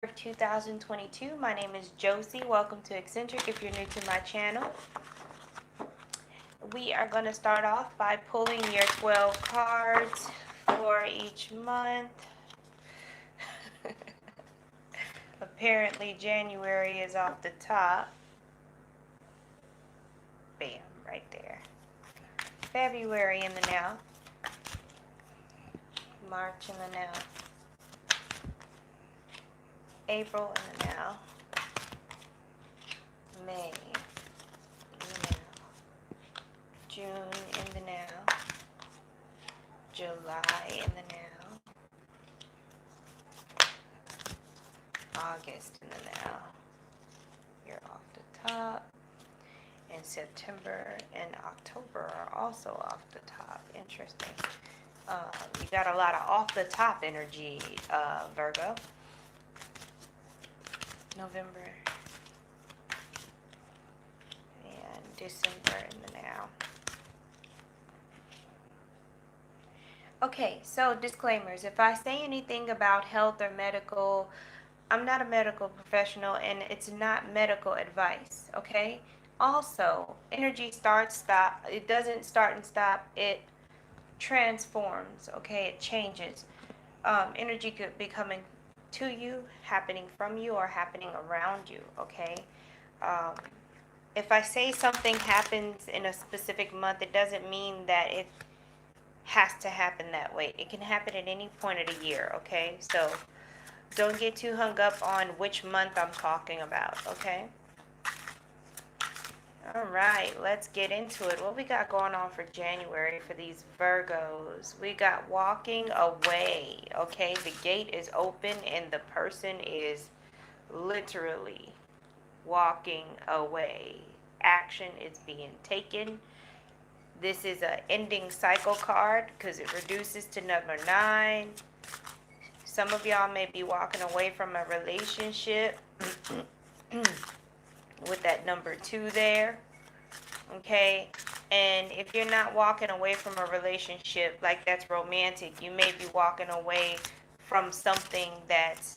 2022. My name is Josie. Welcome to Eccentric if you're new to my channel. We are going to start off by pulling your 12 cards for each month. Apparently January is off the top. Bam, right there. February in the now. March in the now. April in the now. May in the now. June in the now. July in the now. August in the now. You're off the top. And September and October are also off the top. Interesting. You got a lot of off the top energy, Virgo. November and December in the now. Okay, so disclaimers. If I say anything about health or medical, I'm not a medical professional and it's not medical advice, okay? Also, energy starts, stop. It doesn't start and stop. It transforms, okay? It changes. Energy could be coming to you, happening from you, or happening around you, okay? Um, if I say something happens in a specific month, it doesn't mean that it has to happen that way. It can happen at any point of the year, okay? So don't get too hung up on which month I'm talking about, okay? All right, let's get into it. What we got going on for January for these Virgos? We got walking away, okay? The gate is open and the person is literally walking away. Action is being taken. This is a ending cycle card because it reduces to number 9. Some of y'all may be walking away from a relationship with that number 2 there, okay? And if you're not walking away from a relationship like that's romantic, you may be walking away from something that's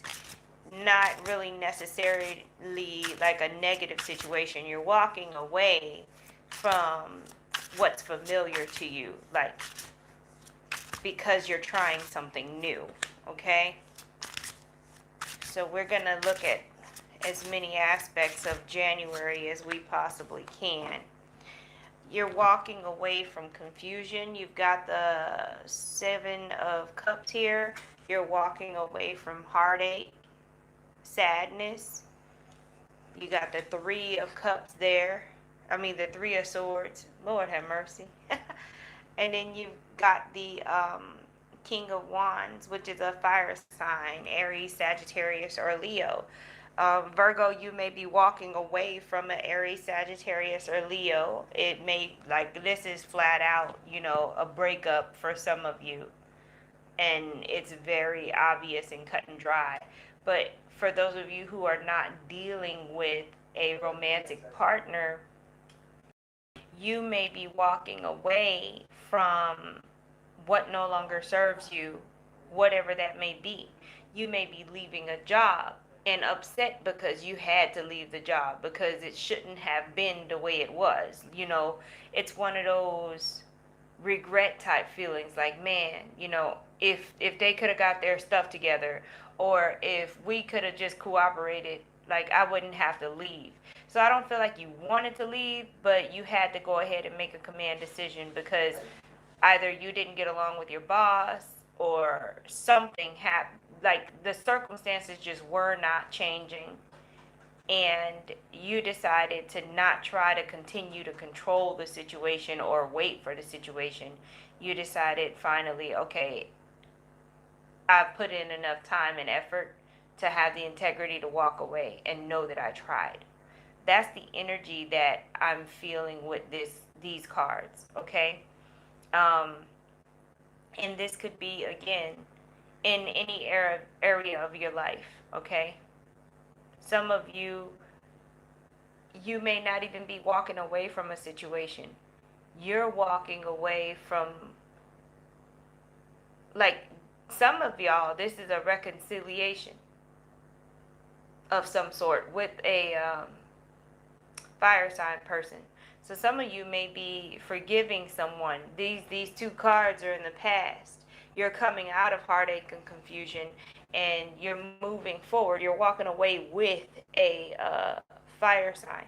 not really necessarily like a negative situation. You're walking away from what's familiar to you, like because you're trying something new, okay? So we're going to look at as many aspects of January as we possibly can. You're walking away from confusion. You've got the 7 of Cups here. You're walking away from heartache, sadness. You got the 3 of Cups there. The 3 of Swords. Lord have mercy. And then you've got the King of Wands, which is a fire sign, Aries, Sagittarius, or Leo. Virgo, you may be walking away from an Aries, Sagittarius, or Leo. It may, like, this is flat out, a breakup for some of you. And it's very obvious and cut and dry. But for those of you who are not dealing with a romantic partner, you may be walking away from what no longer serves you, whatever that may be. You may be leaving a job and upset because you had to leave the job because it shouldn't have been the way it was. It's one of those regret type feelings like, man, if they could have got their stuff together, or if we could have just cooperated, like, I wouldn't have to leave. So I don't feel like you wanted to leave, but you had to go ahead and make a command decision because either you didn't get along with your boss or something happened, like the circumstances just were not changing, and you decided to not try to continue to control the situation or wait for the situation. You decided finally, okay, I've put in enough time and effort to have the integrity to walk away and know that I tried. That's the energy that I'm feeling with these cards, okay? And this could be, again, in any area of your life, okay? Some of you may not even be walking away from a situation. You're walking away from, like, some of y'all, this is a reconciliation. of some sort with a fire sign person. So some of you may be forgiving someone. These two cards are in the past. You're coming out of heartache and confusion, and you're moving forward. You're walking away with a fire sign.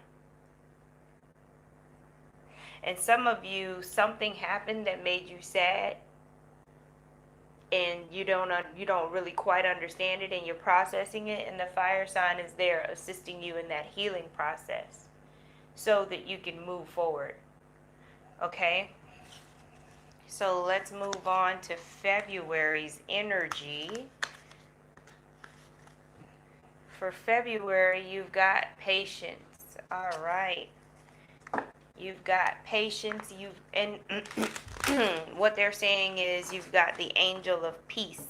And some of you, something happened that made you sad, and you don't really quite understand it, and you're processing it, and the fire sign is there assisting you in that healing process so that you can move forward. Okay? So let's move on to February's energy. For February, you've got patience. All right. You've got patience. And what they're saying is you've got the angel of peace.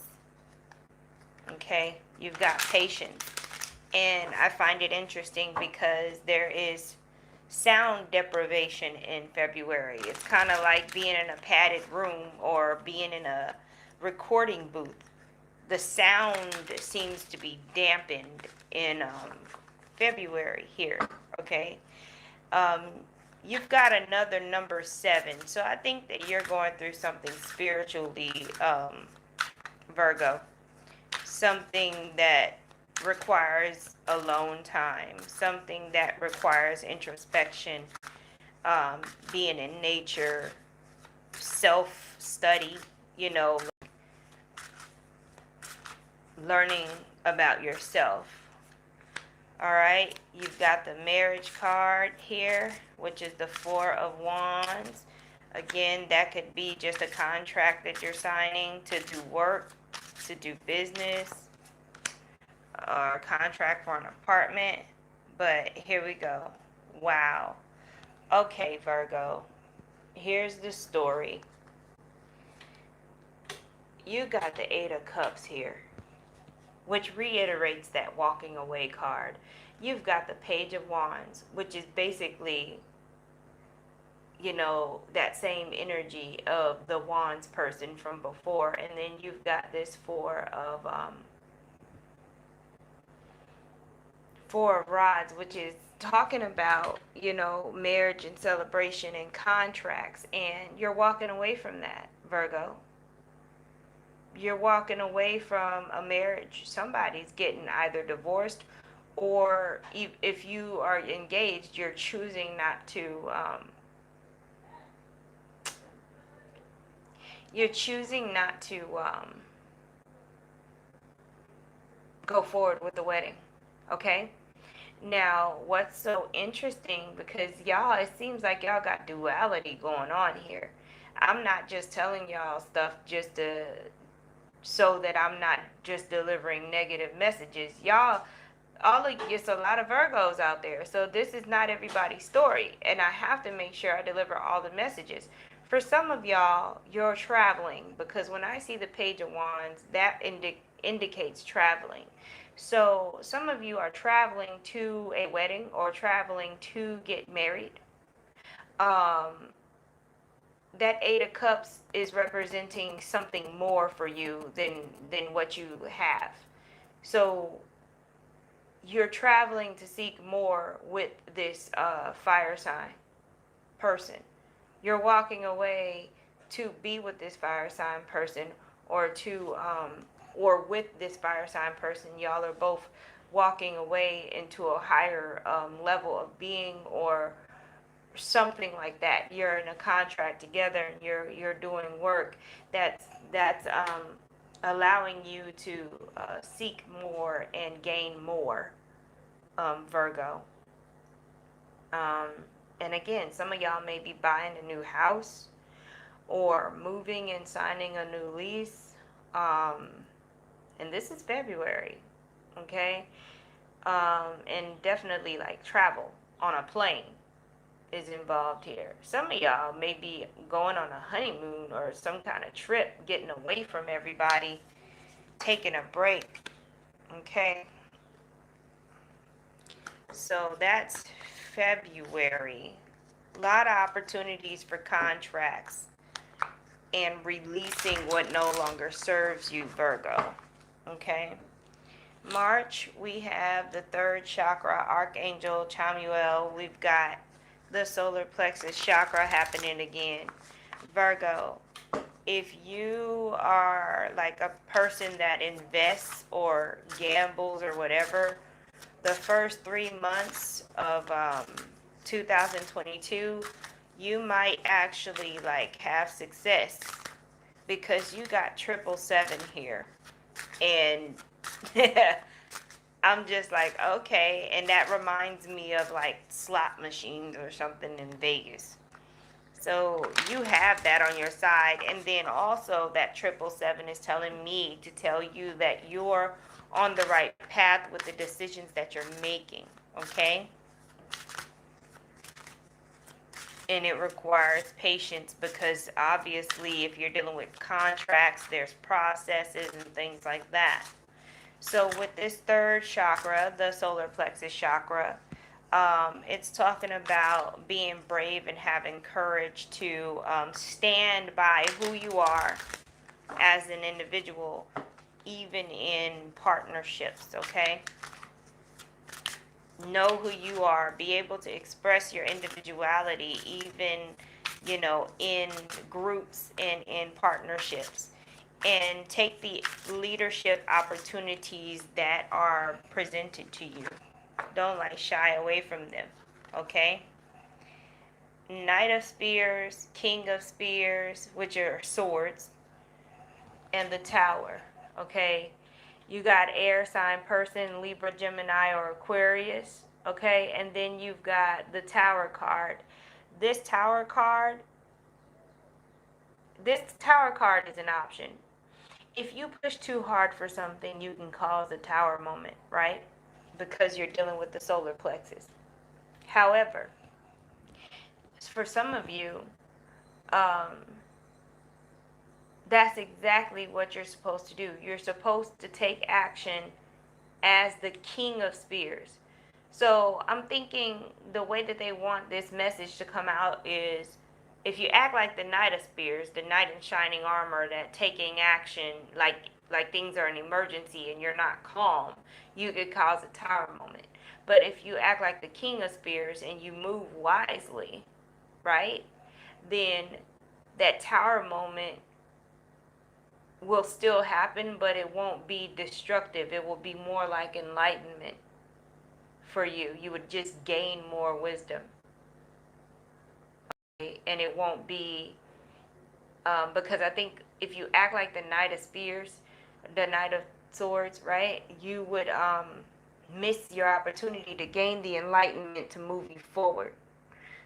Okay? You've got patience. And I find it interesting because there is sound deprivation in February. It's kind of like being in a padded room or being in a recording booth. The sound seems to be dampened in February here, okay? You've got another number 7, so I think that you're going through something spiritually, Virgo. Something that requires alone time, something that requires introspection, being in nature, self-study, learning about yourself. All right, you've got the marriage card here, which is the 4 of Wands. Again, that could be just a contract that you're signing to do work, to do business, or a contract for an apartment. But here we go. Wow. Okay, Virgo. Here's the story. You got the 8 of Cups here, which reiterates that walking away card. You've got the Page of Wands, which is basically, that same energy of the Wands person from before. And then you've got this Four of Rods, which is talking about, marriage and celebration and contracts. And you're walking away from that, Virgo. You're walking away from a marriage. Somebody's getting either divorced, or if you are engaged, you're choosing not to go forward with the wedding. Okay? Now, what's so interesting, because y'all, it seems like y'all got duality going on here. I'm not just telling y'all stuff just so that I'm not just delivering negative messages. Y'all, it's a lot of Virgos out there, so this is not everybody's story, and I have to make sure I deliver all the messages. For some of y'all, you're traveling, because when I see the Page of Wands, that indicates traveling. So some of you are traveling to a wedding or traveling to get married. That 8 of Cups is representing something more for you than what you have. So you're traveling to seek more with this fire sign person. You're walking away to be with this fire sign person, or with this fire sign person. Y'all are both walking away into a higher level of being, or something like that. You're in a contract together, and you're doing work that's allowing you to seek more and gain more, Virgo. And again, some of y'all may be buying a new house, or moving and signing a new lease. And this is February, okay? And definitely like travel on a plane is involved here. Some of y'all may be going on a honeymoon or some kind of trip, getting away from everybody, taking a break, okay? So that's February. A lot of opportunities for contracts and releasing what no longer serves you, Virgo, okay? March, we have the third chakra, Archangel Chamuel. We've got the solar plexus chakra happening again. Virgo, if you are like a person that invests or gambles or whatever, the first 3 months of 2022, you might actually like have success because you got 777 here. And I'm just like, okay. And that reminds me of like slot machines or something in Vegas. So you have that on your side. And then also that 777 is telling me to tell you that you're on the right path with the decisions that you're making. Okay? And it requires patience because obviously if you're dealing with contracts, there's processes and things like that. So with this third chakra, the solar plexus chakra, it's talking about being brave and having courage to stand by who you are as an individual, even in partnerships, okay? Know who you are, be able to express your individuality, even, in groups and in partnerships, and take the leadership opportunities that are presented to you. Don't like shy away from them, okay? Knight of Spears, King of Spears, which are swords, and the Tower, okay? You got air sign person, Libra, Gemini, or Aquarius, okay? And then you've got the Tower card. This Tower card is an option. If you push too hard for something, you can cause a tower moment, right? Because you're dealing with the solar plexus. However, for some of you, that's exactly what you're supposed to do. You're supposed to take action as the King of Spears. So I'm thinking the way that they want this message to come out is if you act like the Knight of Spears, the knight in shining armor, that taking action like things are an emergency and you're not calm, you could cause a tower moment. But if you act like the King of Spears and you move wisely, right, then that tower moment will still happen, but it won't be destructive. It will be more like enlightenment for you. You would just gain more wisdom. Okay? And it won't be, because I think if you act like the Knight of Spears, the Knight of Swords, right, you would miss your opportunity to gain the enlightenment to move you forward.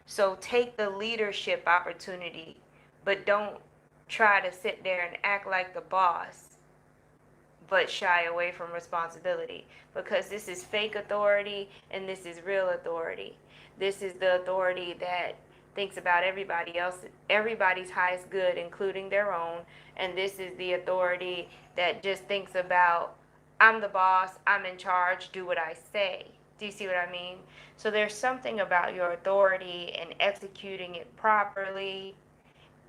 So take the leadership opportunity, but don't try to sit there and act like the boss, but shy away from responsibility, because this is fake authority and this is real authority. This is the authority that thinks about everybody's highest good, including their own, and this is the authority that just thinks about, I'm the boss, I'm in charge, do what I say. Do you see what I mean? So there's something about your authority and executing it properly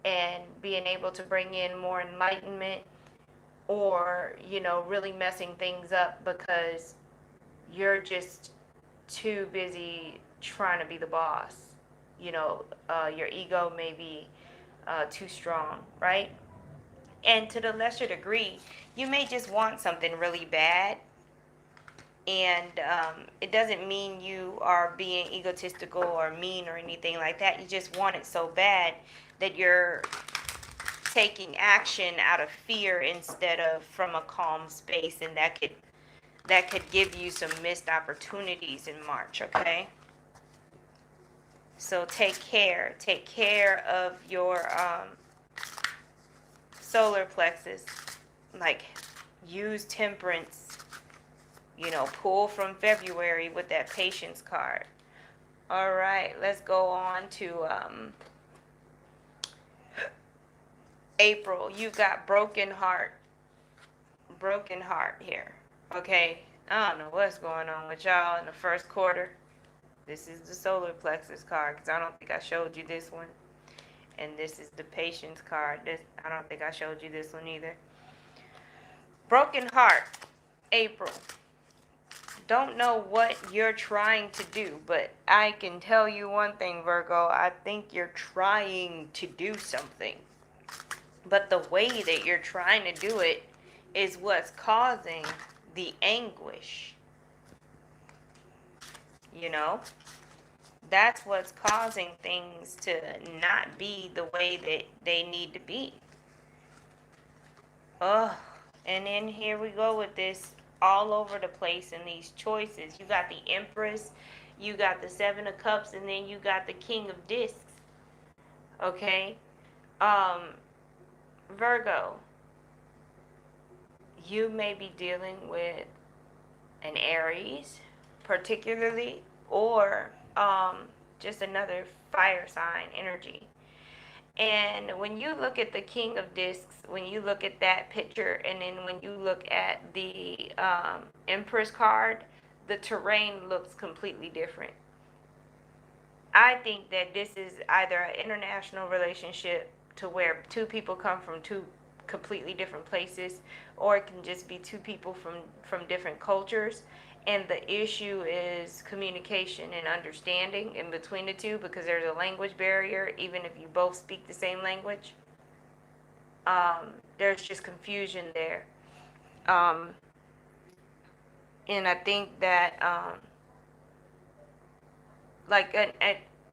and being able to bring in more enlightenment, or really messing things up because you're just too busy trying to be the boss. Your ego may be too strong, right? And to the lesser degree, you may just want something really bad, and it doesn't mean you are being egotistical or mean or anything like that. You just want it so bad that you're taking action out of fear instead of from a calm space, and that could give you some missed opportunities in March, okay? So take care of your solar plexus. Like, use temperance, pull from February with that patience card. All right, let's go on to April. You've got broken heart here, okay? I don't know what's going on with y'all in the first quarter. This is the solar plexus card, because I don't think I showed you this one. And this is the patience card. I don't think I showed you this one either. Broken heart, April. don't know what you're trying to do, but I can tell you one thing, Virgo. I think you're trying to do something. But the way that you're trying to do it is what's causing the anguish. You know? That's what's causing things to not be the way that they need to be. Ugh. And then here we go with this all over the place in these choices. You got the Empress, you got the Seven of Cups, and then you got the King of Discs. Okay? Um, Virgo, you may be dealing with an Aries, particularly, or just another fire sign energy. And when you look at the King of Discs, when you look at that picture, and then when you look at the Empress card, the terrain looks completely different. I think that this is either an international relationship to where two people come from two completely different places, or it can just be two people from different cultures, and the issue is communication and understanding in between the two, because there's a language barrier even if you both speak the same language. There's just confusion there. And I think that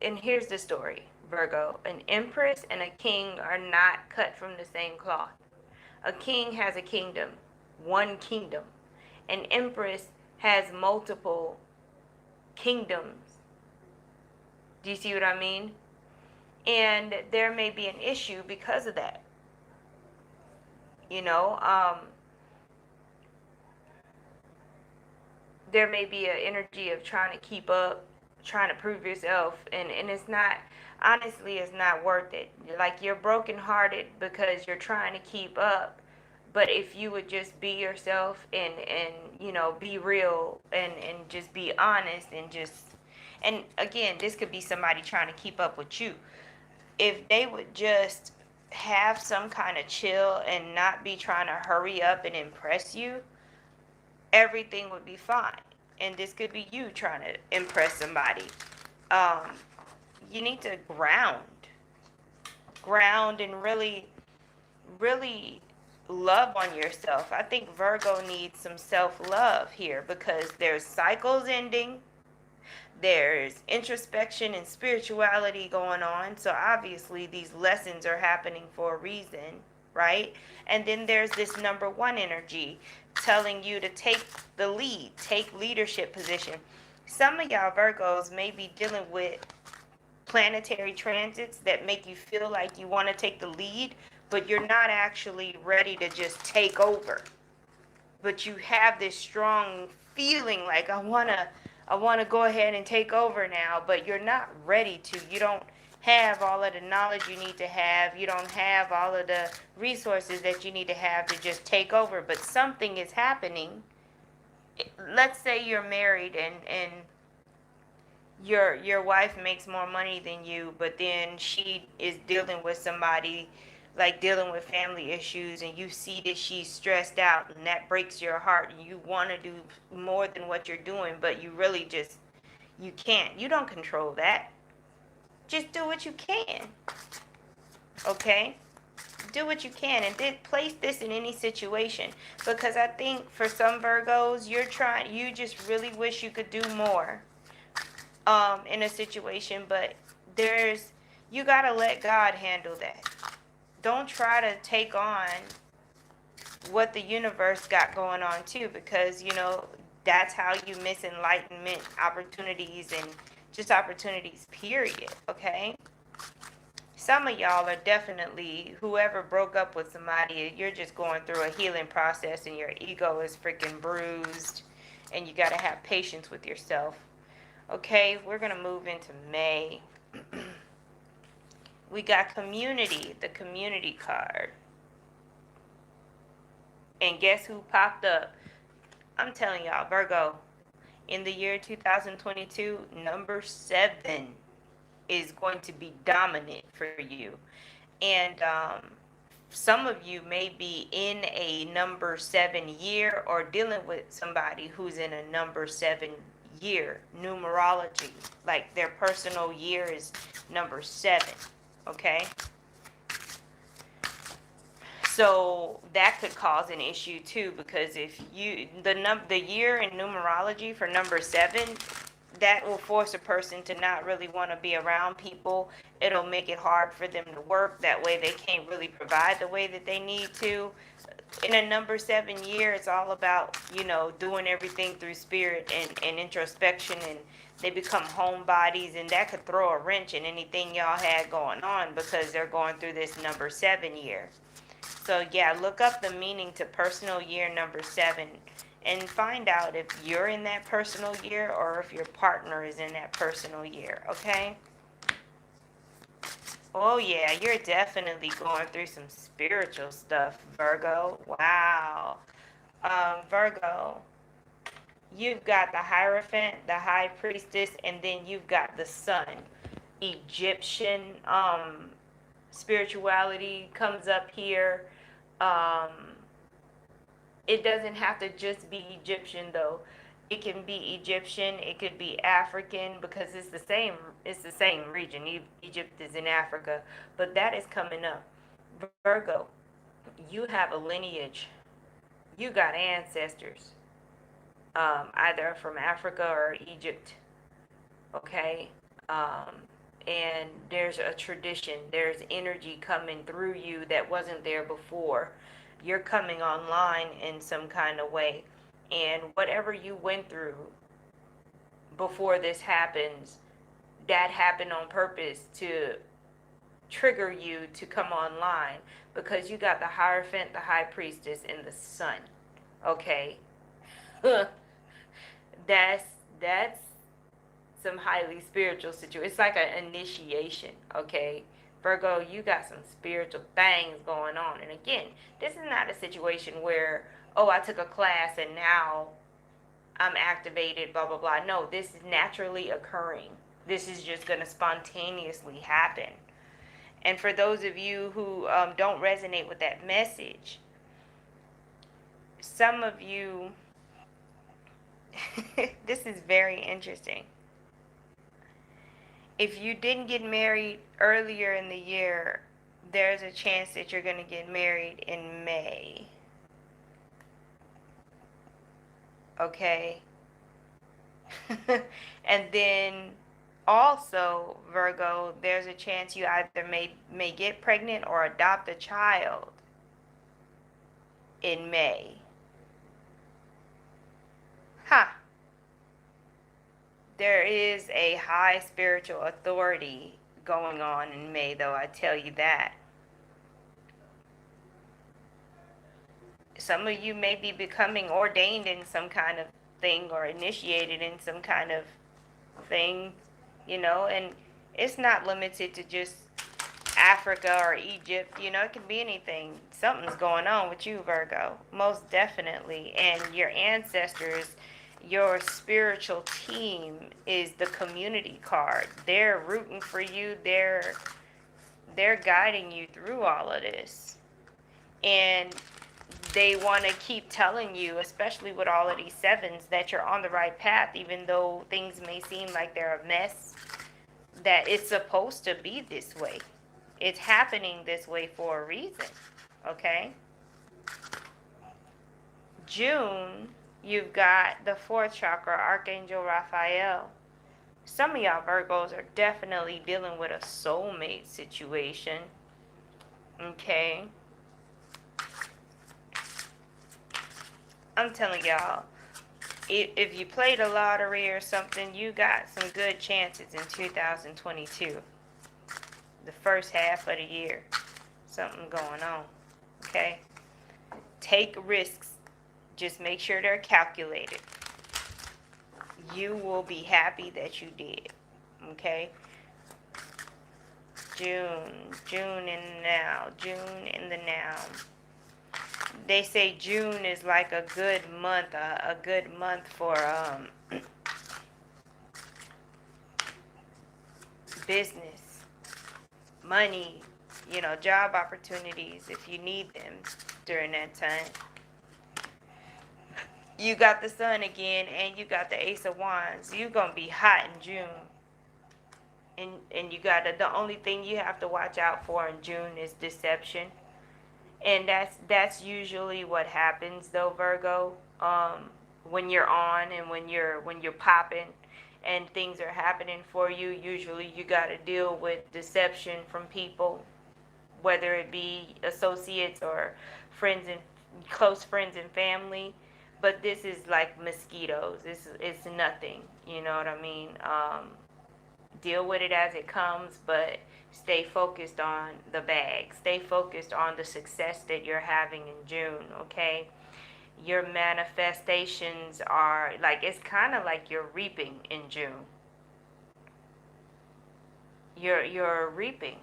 and here's the story, Virgo. An empress and a king are not cut from the same cloth. A king has a kingdom, one kingdom. An empress has multiple kingdoms. Do you see what I mean? And there may be an issue because of that. You know, there may be an energy of trying to keep up, trying to prove yourself, and it's not, honestly, it's not worth it. Like, you're brokenhearted because you're trying to keep up, but if you would just be yourself and you know, be real and just be honest and again, this could be somebody trying to keep up with you. If they would just have some kind of chill and not be trying to hurry up and impress you, everything would be fine. And this could be you trying to impress somebody. You need to ground and really, really love on yourself. I think Virgo needs some self-love here, because there's cycles ending, there's introspection and spirituality going on, so obviously these lessons are happening for a reason, right? And then there's this number one energy telling you to take the lead, take leadership position. Some of y'all Virgos may be dealing with planetary transits that make you feel like you want to take the lead, but you're not actually ready to just take over. But you have this strong feeling like, I want to go ahead and take over now, but you're not ready to. You don't have all of the knowledge you need to have. You don't have all of the resources that you need to have to just take over, but something is happening. Let's say you're married and your wife makes more money than you, but then she is dealing with somebody, like dealing with family issues, and you see that she's stressed out, and that breaks your heart, and you want to do more than what you're doing, but you really just, you can't. You don't control that. Just do what you can. Okay? Do what you can, and then place this in any situation, because I think for some Virgos, you just really wish you could do more in a situation, but you gotta let God handle that. Don't try to take on what the universe got going on too, because you know that's how you miss enlightenment opportunities and just opportunities, period. Okay? Some of y'all are definitely, whoever broke up with somebody, you're just going through a healing process and your ego is freaking bruised, and you got to have patience with yourself. Okay, we're going to move into May. We got community, the community card. And guess who popped up? I'm telling y'all, Virgo, in the year 2022, number 7 is going to be dominant for you. And some of you may be in a number 7 year or dealing with somebody who's in a number 7 year numerology, like their personal year is number 7. Okay, so that could cause an issue too, because if you the year in numerology for number 7, that will force a person to not really want to be around people. It'll make it hard for them to work. That way they can't really provide the way that they need to. In a number 7 year, it's all about, doing everything through spirit and introspection, and they become homebodies, and that could throw a wrench in anything y'all had going on because they're going through this number 7 year. So yeah, look up the meaning to personal year number 7 and find out if you're in that personal year or if your partner is in that personal year, okay? Oh yeah, you're definitely going through some spiritual stuff, Virgo. Wow. Virgo, you've got the Hierophant, the High Priestess, and then you've got the Sun. Egyptian spirituality comes up here. Um, it doesn't have to just be Egyptian though. It can be Egyptian, it could be African, because it's the same region. Egypt is in Africa, but that is coming up. Virgo, you have a lineage. You got ancestors, either from Africa or Egypt. Okay, um, and there's a tradition. There's energy coming through you that wasn't there before. You're coming online in some kind of way, and whatever you went through before this happens, that happened on purpose to trigger you to come online, because you got the Hierophant, the High Priestess, and the Sun. Okay, that's some highly spiritual situation. It's like an initiation, okay? Virgo, you got some spiritual things going on. And again, this is not a situation where, oh, I took a class and now I'm activated, blah, blah, blah. No, this is naturally occurring. This is just going to spontaneously happen. And for those of you who don't resonate with that message, some of you, this is very interesting. If you didn't get married earlier in the year, there's a chance that you're going to get married in May. Okay? And then also, Virgo, there's a chance you either may get pregnant or adopt a child in May. Huh. There is a high spiritual authority going on in May, though, I tell you that. Some of you may be becoming ordained in some kind of thing or initiated in some kind of thing, and it's not limited to just Africa or Egypt, it can be anything. Something's going on with you, Virgo, most definitely. And your ancestors, your spiritual team is the community card. They're rooting for you. They're guiding you through all of this. And they want to keep telling you, especially with all of these 7s, that you're on the right path, even though things may seem like they're a mess, that it's supposed to be this way. It's happening this way for a reason, okay? June, you've got the 4th chakra, Archangel Raphael. Some of y'all Virgos are definitely dealing with a soulmate situation, okay? I'm telling y'all, if you played a lottery or something, you got some good chances in 2022. The first half of the year, something going on, okay? Take risks. Just make sure they're calculated. You will be happy that you did, okay? June in the now. They say June is like a good month, for business, money, job opportunities if you need them during that time. You got the sun again, and you got the Ace of Wands. You're gonna be hot in June, and you got the only thing you have to watch out for in June is deception, and that's usually what happens though, Virgo. When you're on and when you're popping, and things are happening for you, usually you got to deal with deception from people, whether it be associates or friends and close friends and family. But this is like mosquitoes. It's nothing. You know what I mean? Deal with it as it comes, but stay focused on the bag. Stay focused on the success that you're having in June. Okay. Your manifestations are like, it's kind of like you're reaping in June. You're reaping,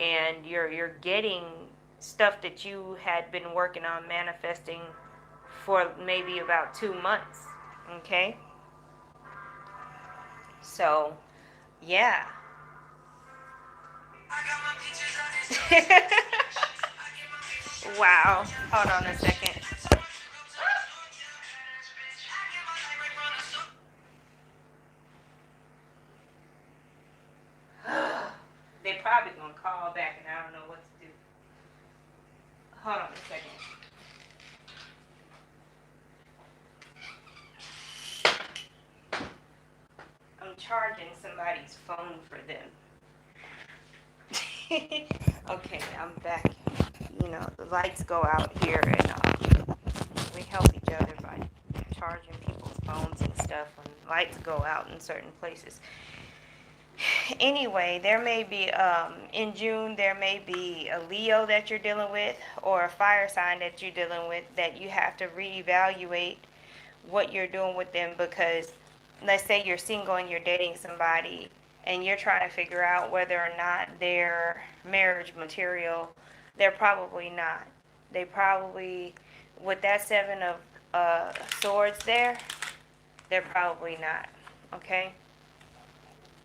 and you're getting stuff that you had been working on manifesting for maybe about 2 months. Okay, so yeah. Wow, hold on a second. They probably gonna call back and I don't know what to do. Hold on a second. I'm charging somebody's phone for them. Okay, I'm back. The lights go out here, and we help each other by charging people's phones and stuff when lights go out in certain places. Anyway, there may be, in June, there may be a Leo that you're dealing with, or a fire sign that you're dealing with, that you have to reevaluate what you're doing with them, because let's say you're single and you're dating somebody and you're trying to figure out whether or not they're marriage material. They're probably not. They probably, with that seven of swords there, they're probably not. Okay.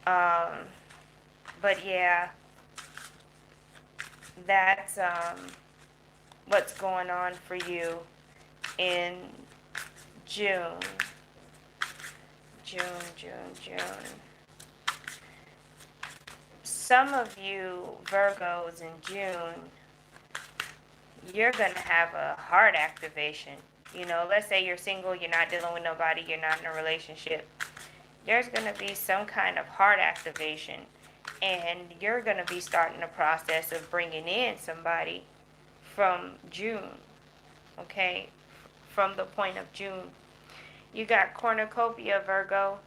But yeah, that's what's going on for you in June. June. Some of you Virgos in June, you're going to have a heart activation. Let's say you're single, you're not dealing with nobody, you're not in a relationship. There's going to be some kind of heart activation, and you're going to be starting the process of bringing in somebody from June. Okay? From the point of June. You got cornucopia, Virgo.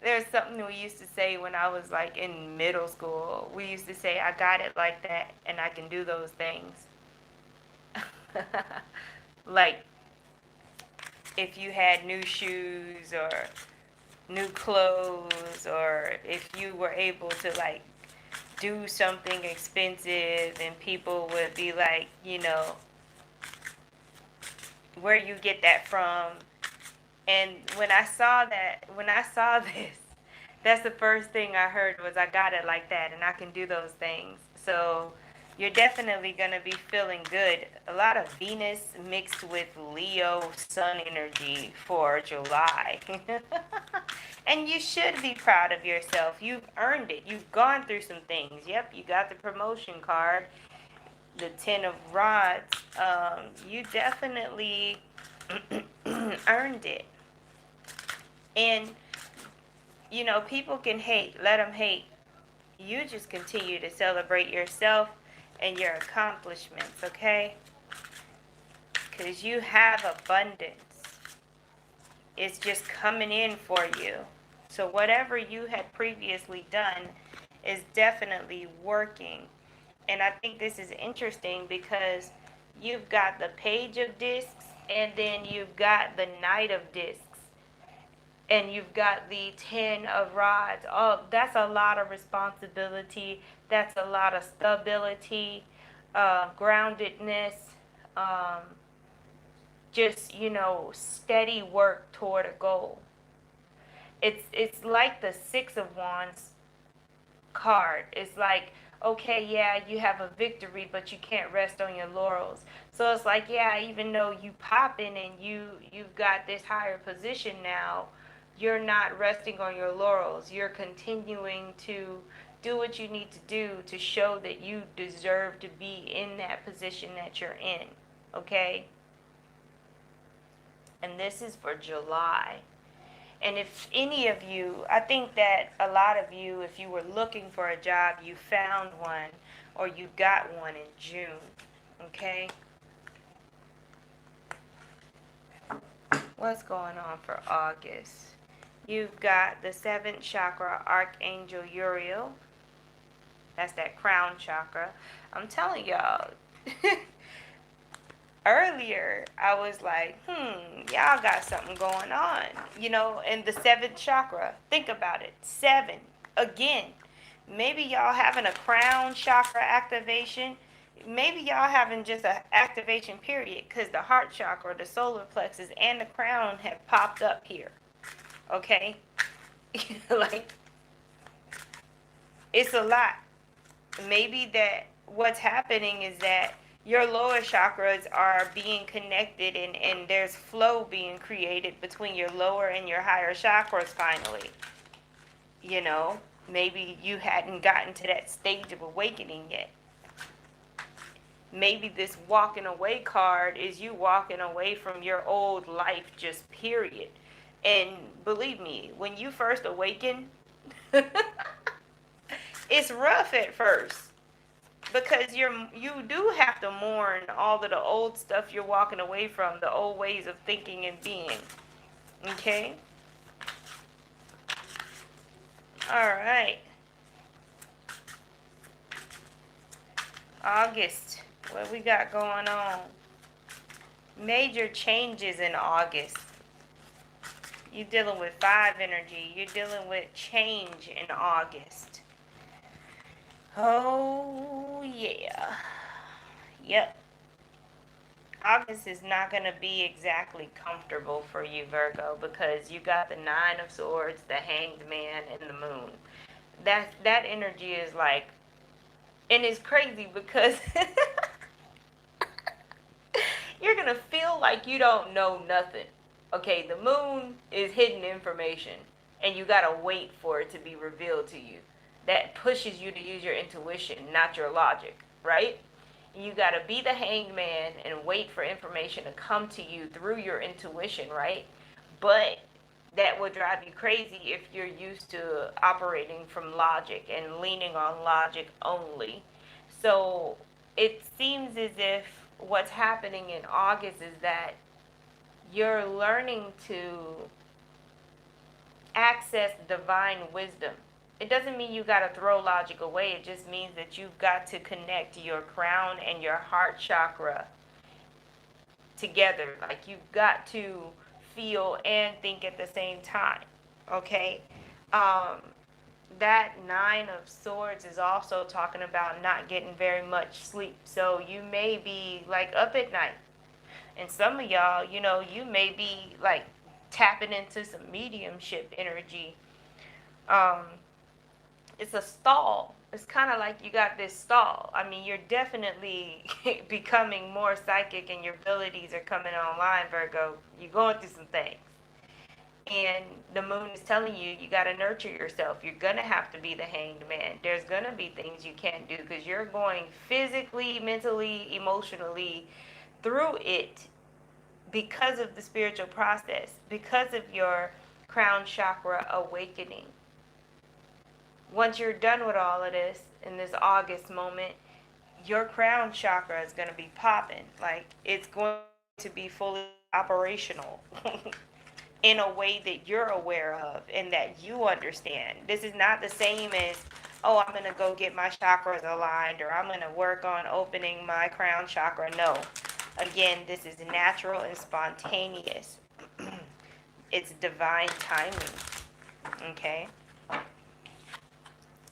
There's something we used to say when I was like in middle school. We used to say, I got it like that, and I can do those things. Like, if you had new shoes or new clothes, or if you were able to like do something expensive, and people would be like, where you get that from? And when I saw this, that's the first thing I heard was, I got it like that, and I can do those things. So you're definitely going to be feeling good. A lot of Venus mixed with Leo sun energy for July. And you should be proud of yourself. You've earned it. You've gone through some things. Yep, you got the promotion card, the 10 of rods. You definitely earned it. And, people can hate. Let them hate. You just continue to celebrate yourself and your accomplishments, okay? Because you have abundance. It's just coming in for you. So whatever you had previously done is definitely working. And I think this is interesting because you've got the Page of Discs, and then you've got the Knight of Discs, and you've got the 10 of Rods. Oh, that's a lot of responsibility. That's a lot of stability, groundedness, just, steady work toward a goal. It's like the Six of Wands card. It's like, okay, yeah, you have a victory, but you can't rest on your laurels. So it's like, yeah, even though you popping and you've got this higher position now, you're not resting on your laurels. You're continuing to do what you need to do to show that you deserve to be in that position that you're in. Okay? And this is for July. And if any of you, I think that a lot of you, if you were looking for a job, you found one or you got one in June. Okay? What's going on for August? You've got the 7th chakra, Archangel Uriel. That's that crown chakra. I'm telling y'all, earlier I was like, y'all got something going on. You know, and the 7th chakra, think about it. 7. Again, maybe y'all having a crown chakra activation. Maybe y'all having just an activation period because the heart chakra, the solar plexus, and the crown have popped up here. Okay? Like, it's a lot. Maybe that what's happening is that your lower chakras are being connected and there's flow being created between your lower and your higher chakras finally. You know, maybe you hadn't gotten to that stage of awakening yet. Maybe this walking away card is you walking away from your old life, just period. And believe me, when you first awaken, it's rough at first because you do have to mourn all of the old stuff you're walking away from, the old ways of thinking and being. Okay? All right. August. What we got going on? Major changes in August. You're dealing with 5 energy. You're dealing with change in August. Oh, yeah. Yep. August is not going to be exactly comfortable for you, Virgo, because you got the 9 of Swords, the Hanged Man, and the Moon. That energy is like, and it's crazy because you're going to feel like you don't know nothing. Okay, the moon is hidden information, and you got to wait for it to be revealed to you. That pushes you to use your intuition, not your logic, right? You got to be the hanged man and wait for information to come to you through your intuition, right? But that would drive you crazy if you're used to operating from logic and leaning on logic only. So it seems as if what's happening in August is that you're learning to access divine wisdom. It doesn't mean you got to throw logic away. It just means that you've got to connect your crown and your heart chakra together. Like, you've got to feel and think at the same time. Okay? That 9 of Swords is also talking about not getting very much sleep. So you may be like up at night. And some of y'all, you know, you may be like tapping into some mediumship energy. It's a stall. It's kind of like you got this stall. I mean, you're definitely becoming more psychic and your abilities are coming online, Virgo. You're going through some things. And the moon is telling you, you got to nurture yourself. You're going to have to be the hanged man. There's going to be things you can't do because you're going physically, mentally, emotionally through it because of the spiritual process, because of your crown chakra awakening. Once you're done with all of this in this August moment, your crown chakra is going to be popping. Like, it's going to be fully operational in a way that you're aware of and that you understand. This is not the same as, oh, I'm going to go get my chakras aligned or I'm going to work on opening my crown chakra. No. Again, this is natural and spontaneous. It's divine timing. Okay?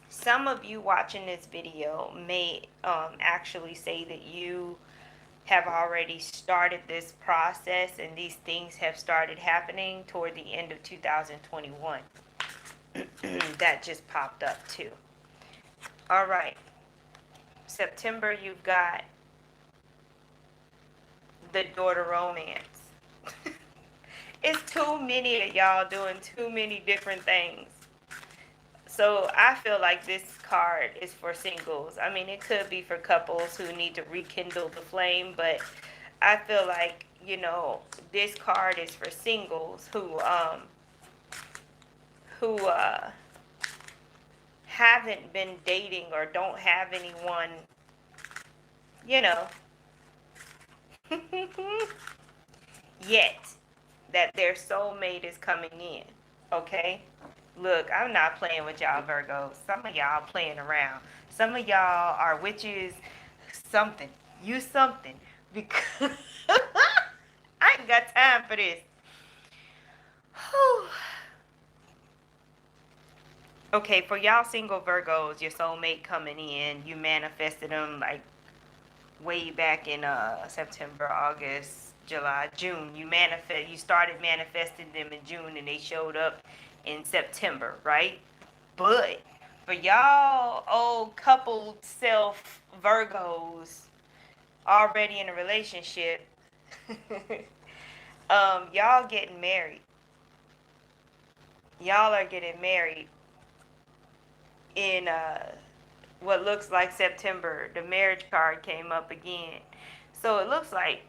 Some of you watching this video may actually say that you have already started this process and these things have started happening toward the end of 2021. That just popped up too. All right. September, you've got the daughter romance. It's too many of y'all doing too many different things. So I feel like this card is for singles. I mean, it could be for couples who need to rekindle the flame, but I feel like, this card is for singles who haven't been dating or don't have anyone, you know, yet that their soulmate is coming in. Okay? Look, I'm not playing with y'all Virgos. Some of y'all playing around. Some of y'all are witches. Something. You something. Because I ain't got time for this. Whew. Okay, for y'all single Virgos, your soulmate coming in, you manifested them like way back in September, August, July, June. You started manifesting them in June and they showed up in September, right? But for y'all old coupled self Virgos already in a relationship, y'all getting married. Y'all are getting married in what looks like September. The marriage card came up again. So it looks like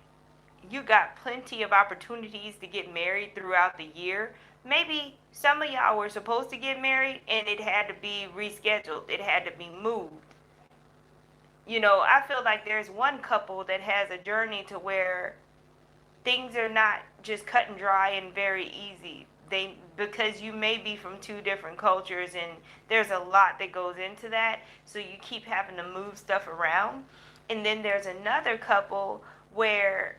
you got plenty of opportunities to get married throughout the year. Maybe some of y'all were supposed to get married and it had to be rescheduled, it had to be moved. I feel like there's one couple that has a journey to where things are not just cut and dry and very easy. Because you may be from two different cultures and there's a lot that goes into that, so you keep having to move stuff around. And then there's another couple where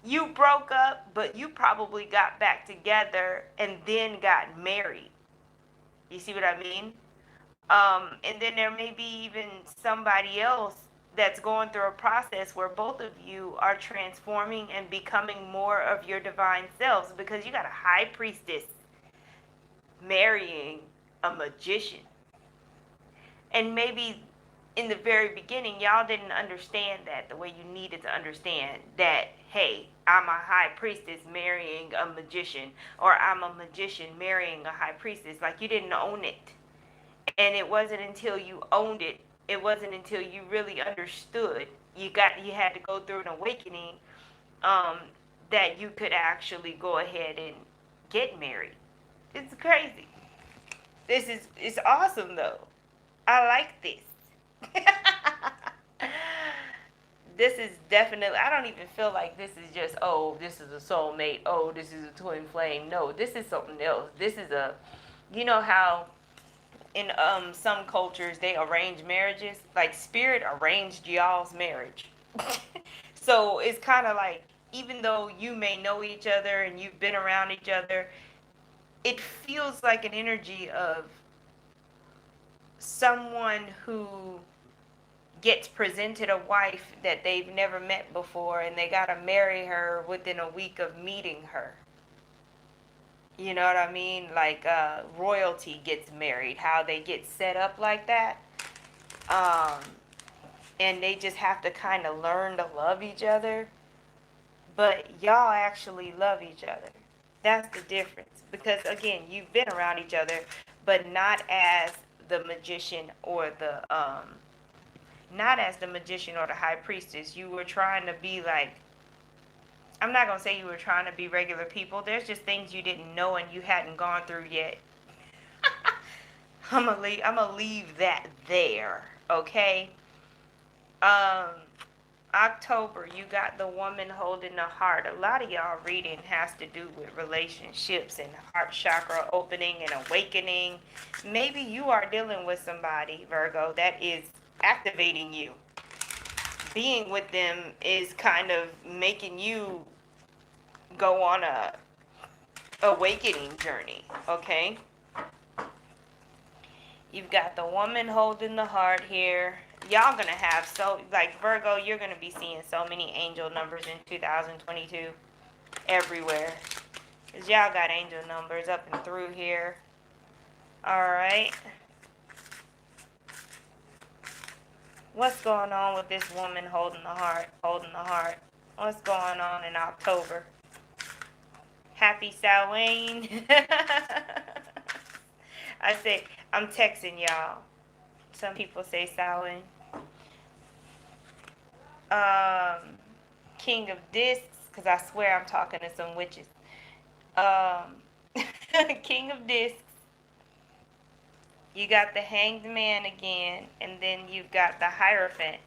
you broke up, but you probably got back together and then got married. You see what I mean? And then there may be even somebody else that's going through a process where both of you are transforming and becoming more of your divine selves, because you got a high priestess marrying a magician. And maybe in the very beginning, y'all didn't understand that the way you needed to understand that, hey, I'm a high priestess marrying a magician, or I'm a magician marrying a high priestess. Like, you didn't own it. And it wasn't until you owned it, it wasn't until you really understood, you had to go through an awakening, um, that you could actually go ahead and get married. It's crazy. It's awesome though. I like this. This is definitely, I don't even feel like this is just, oh, this is a soulmate, oh, this is a twin flame. No, this is something else. This is how in some cultures they arrange marriages, like spirit arranged y'all's marriage. So it's kind of like, even though you may know each other and you've been around each other, it feels like an energy of someone who gets presented a wife that they've never met before and they got to marry her within a week of meeting her. You know what I mean? Like royalty gets married, how they get set up like that. Um, and they just have to kind of learn to love each other. But y'all actually love each other. That's the difference. Because again, you've been around each other, but not as the magician or the high priestess. You were trying to be like, I'm not going to say you were trying to be regular people. There's just things you didn't know and you hadn't gone through yet. I'm gonna leave that there, okay? Um, October, you got the woman holding the heart. A lot of y'all reading has to do with relationships and heart chakra opening and awakening. Maybe you are dealing with somebody, Virgo, that is activating you. Being with them is kind of making you go on a awakening journey, okay? You've got the woman holding the heart here. Y'all gonna have like Virgo, you're gonna be seeing so many angel numbers in 2022 everywhere. Because y'all got angel numbers up and through here. Alright. What's going on with this woman holding the heart? Holding the heart. What's going on in October? Happy Samhain. I say, I'm texting y'all. Some people say Samhain. King of Discs, because I swear I'm talking to some witches. Um, King of Discs. You got the Hanged Man again, and then you've got the Hierophant.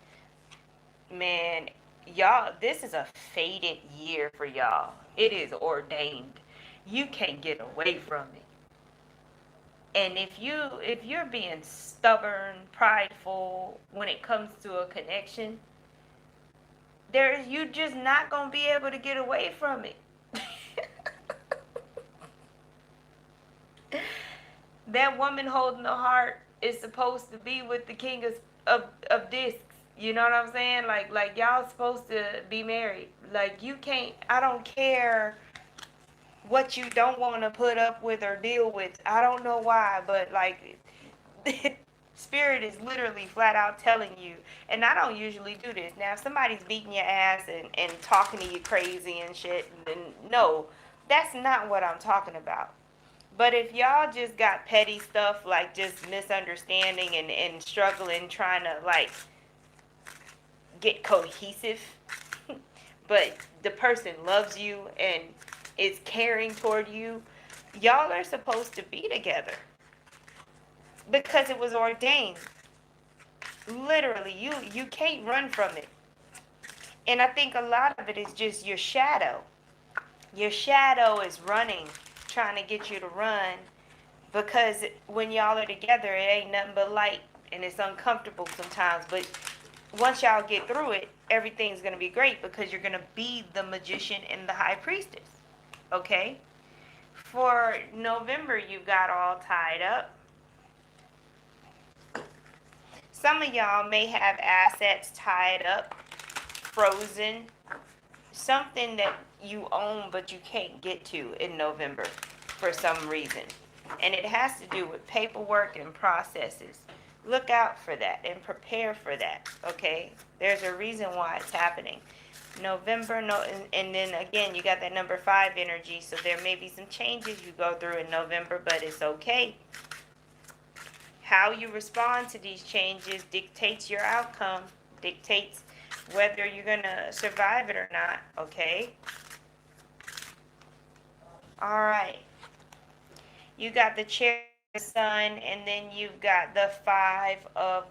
Man, y'all, this is a fated year for y'all. It is ordained. You can't get away from it. And if you're being stubborn, prideful when it comes to a connection, you just not gonna be able to get away from it. That woman holding the heart is supposed to be with the king of discs. You know what I'm saying? Like y'all supposed to be married. Like you can't. I don't care what you don't want to put up with or deal with. I don't know why, but like spirit is literally flat out telling you. And I don't usually do this. Now if somebody's beating your ass and talking to you crazy and shit, then no, that's not what I'm talking about. But if y'all just got petty stuff like just misunderstanding and struggling trying to like get cohesive, but the person loves you and is caring toward you, y'all are supposed to be together because it was ordained. Literally, you can't run from it. And I think a lot of it is just your shadow. Your shadow is running, trying to get you to run, because when y'all are together, it ain't nothing but light, and it's uncomfortable sometimes. But once y'all get through it, everything's going to be great because you're going to be the magician and the high priestess. Okay? For November, you got all tied up. Some of y'all may have assets tied up, frozen, something that you own but you can't get to in November for some reason. And it has to do with paperwork and processes. Look out for that and prepare for that, okay? There's a reason why it's happening. November, no, and then again, you got that number 5 energy, so there may be some changes you go through in November, but it's okay. How you respond to these changes dictates your outcome, dictates whether you're going to survive it or not, okay? All right. You got the chair, the sun, and then you've got the 5 of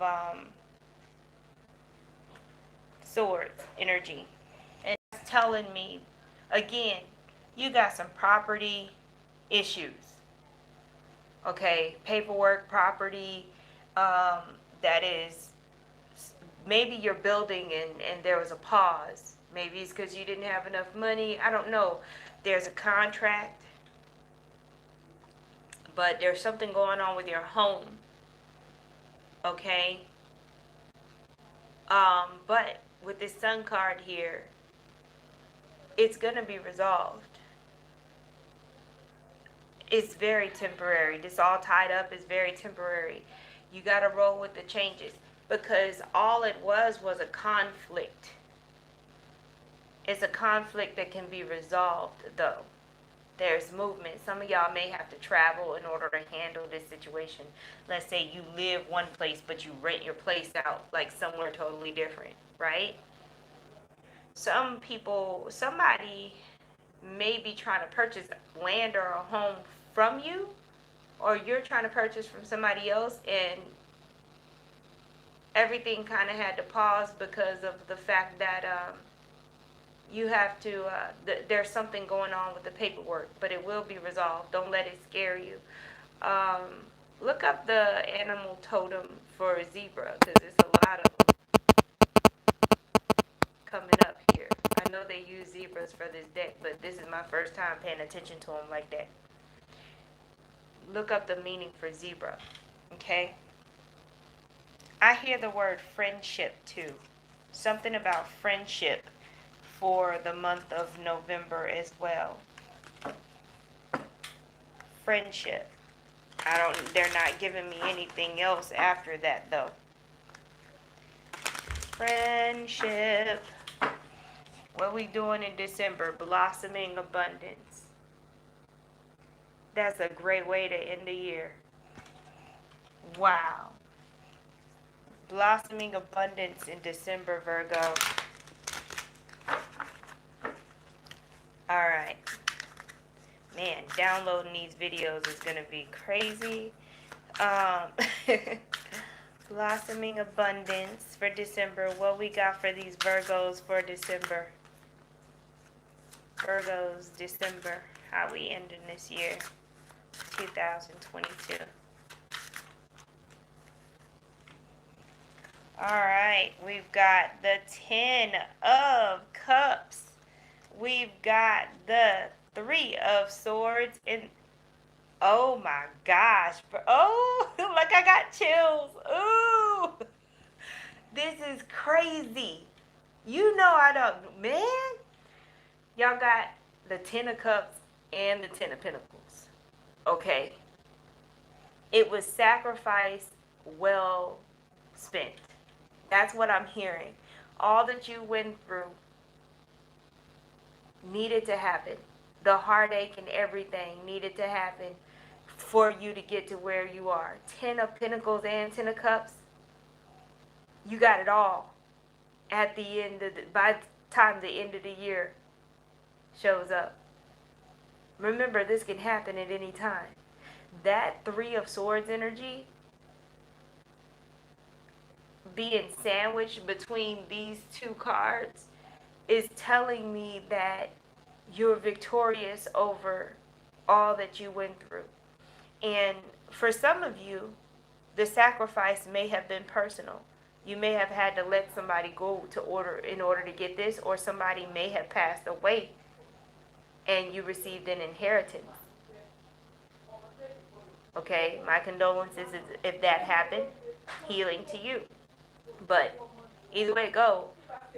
swords energy. And it's telling me, again, you got some property issues. Okay, paperwork, property, that is, maybe you're building and there was a pause. Maybe it's because you didn't have enough money. I don't know. There's a contract, but there's something going on with your home. Okay? But with this sun card here, it's going to be resolved. It's very temporary. This all tied up is very temporary. You got to roll with the changes because all it was a conflict. It's a conflict that can be resolved, though. There's movement. Some of y'all may have to travel in order to handle this situation. Let's say you live one place, but you rent your place out like somewhere totally different, right? Some people, somebody may be trying to purchase land or a home from you, or you're trying to purchase from somebody else, and everything kind of had to pause because of the fact that you have to, there's something going on with the paperwork, but it will be resolved. Don't let it scare you. Look up the animal totem for a zebra, because there's a lot of them coming up here. I know they use zebras for this deck, but this is my first time paying attention to them like that. Look up the meaning for zebra, okay? I hear the word friendship too. Something about friendship for the month of November as well. Friendship. They're not giving me anything else after that though. Friendship. What we doing in December? Blossoming abundance. That's a great way to end the year. Wow. Blossoming abundance in December, Virgo. All right. Man, downloading these videos is going to be crazy. Blossoming abundance for December. What we got for these Virgos for December? Virgos, December. How we ending this year? 2022. All right. We've got the 10 of Cups. We've got the 3 of Swords. And oh my gosh. Oh, like I got chills. Ooh. This is crazy. You know I don't, man. Y'all got the 10 of Cups and the 10 of Pentacles. Okay. It was sacrifice well spent. That's what I'm hearing. All that you went through needed to happen. The heartache and everything needed to happen for you to get to where you are. 10 of Pentacles and 10 of Cups. You got it all. At the end of by the time the end of the year shows up. Remember, this can happen at any time. That 3 of Swords energy being sandwiched between these two cards is telling me that you're victorious over all that you went through. And for some of you, the sacrifice may have been personal. You may have had to let somebody go in order to get this, or somebody may have passed away and you received an inheritance. Okay, my condolences if that happened. Healing to you. But either way it go,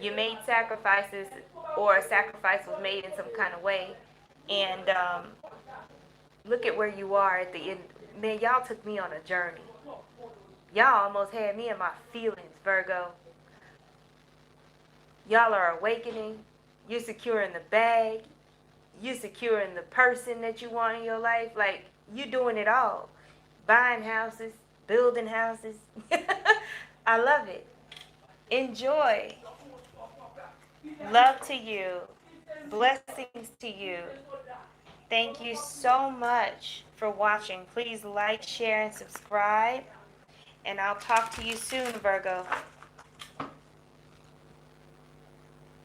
you made sacrifices, or a sacrifice was made in some kind of way. And look at where you are at the end. Man, y'all took me on a journey. Y'all almost had me in my feelings, Virgo. Y'all are awakening. You're securing the bag. You're securing the person that you want in your life. Like, you're doing it all. Buying houses, building houses. I love it. Enjoy. Love to you. Blessings to you. Thank you so much for watching. Please like, share, and subscribe. And I'll talk to you soon, Virgo.